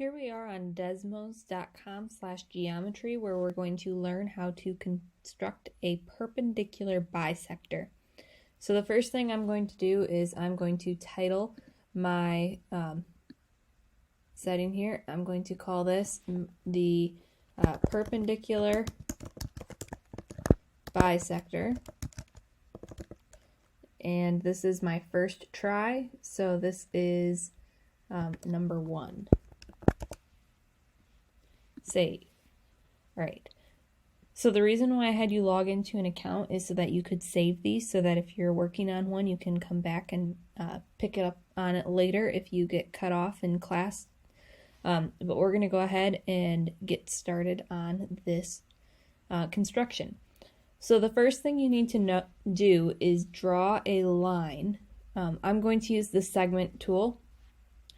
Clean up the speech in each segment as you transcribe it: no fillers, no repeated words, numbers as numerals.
Here we are on desmos.com/geometry, where we're going to learn how to construct a perpendicular bisector. So the first thing I'm going to do is I'm going to title my setting here. I'm going to call this the perpendicular bisector. And this is my first try, so this is number 1. Save. Alright. So the reason why I had you log into an account is so that you could save these, so that if you're working on one, you can come back and pick it up on it later if you get cut off in class. But we're going to go ahead and get started on this construction. So the first thing you need to do is draw a line. I'm going to use the segment tool.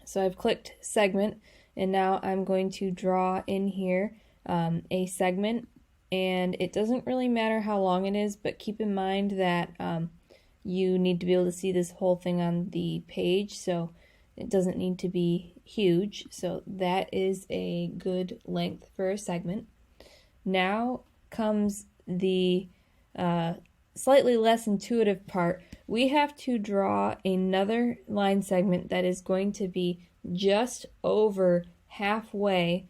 So I've clicked segment, and now I'm going to draw in here a segment, and it doesn't really matter how long it is, but keep in mind that you need to be able to see this whole thing on the page, so it doesn't need to be huge. So that is a good length for a segment. Now comes the slightly less intuitive part. We have to draw another line segment that is going to be just over halfway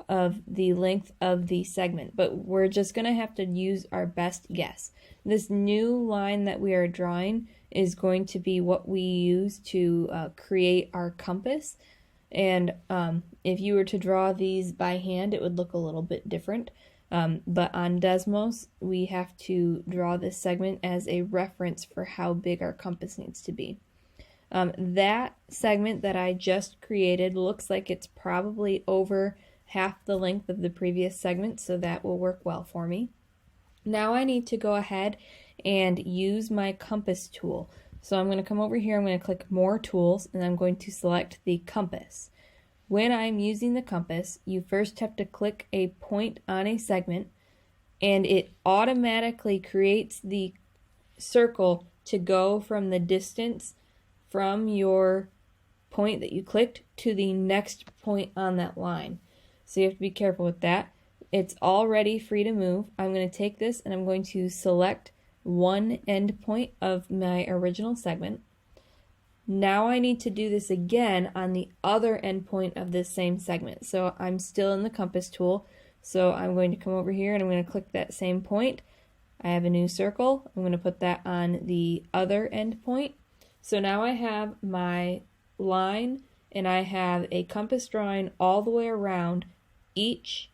of the length of the segment, but we're just going to have to use our best guess. This new line that we are drawing is going to be what we use to create our compass, and if you were to draw these by hand, it would look a little bit different. But on Desmos, we have to draw this segment as a reference for how big our compass needs to be. That segment that I just created looks like it's probably over half the length of the previous segment, so that will work well for me. Now I need to go ahead and use my compass tool. So I'm going to come over here, I'm going to click More Tools, and I'm going to select the compass. When I'm using the compass, you first have to click a point on a segment, and it automatically creates the circle to go from the distance from your point that you clicked to the next point on that line. So you have to be careful with that. It's already free to move. I'm going to take this and I'm going to select one end point of my original segment. Now I need to do this again on the other end point of this same segment. So I'm still in the compass tool. So I'm going to come over here and I'm going to click that same point. I have a new circle. I'm going to put that on the other end point. So now I have my line and I have a compass drawing all the way around each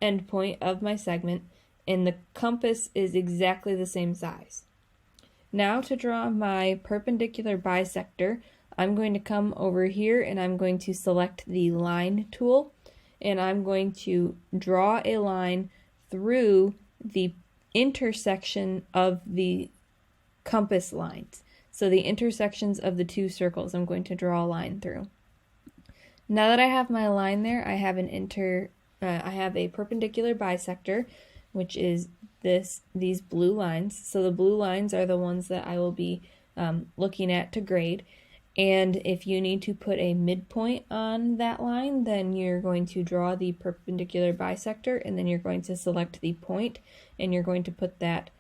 end point of my segment, and the compass is exactly the same size. Now to draw my perpendicular bisector, I'm going to come over here and I'm going to select the line tool, and I'm going to draw a line through the intersection of the compass lines. So the intersections of the two circles, I'm going to draw a line through. Now that I have my line there, I have a perpendicular bisector, which is these blue lines. So the blue lines are the ones that I will be looking at to grade. And if you need to put a midpoint on that line, then you're going to draw the perpendicular bisector, and then you're going to select the point, and you're going to put that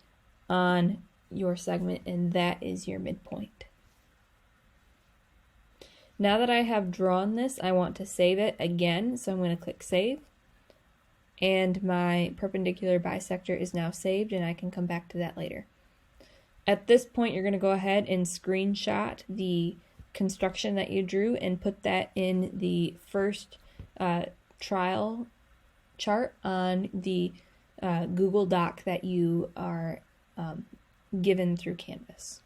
on your segment, and that is your midpoint. Now that I have drawn this, I want to save it again, so I'm going to click Save. And my perpendicular bisector is now saved, and I can come back to that later. At this point, you're going to go ahead and screenshot the construction that you drew and put that in the first trial chart on the Google Doc that you are given through Canvas.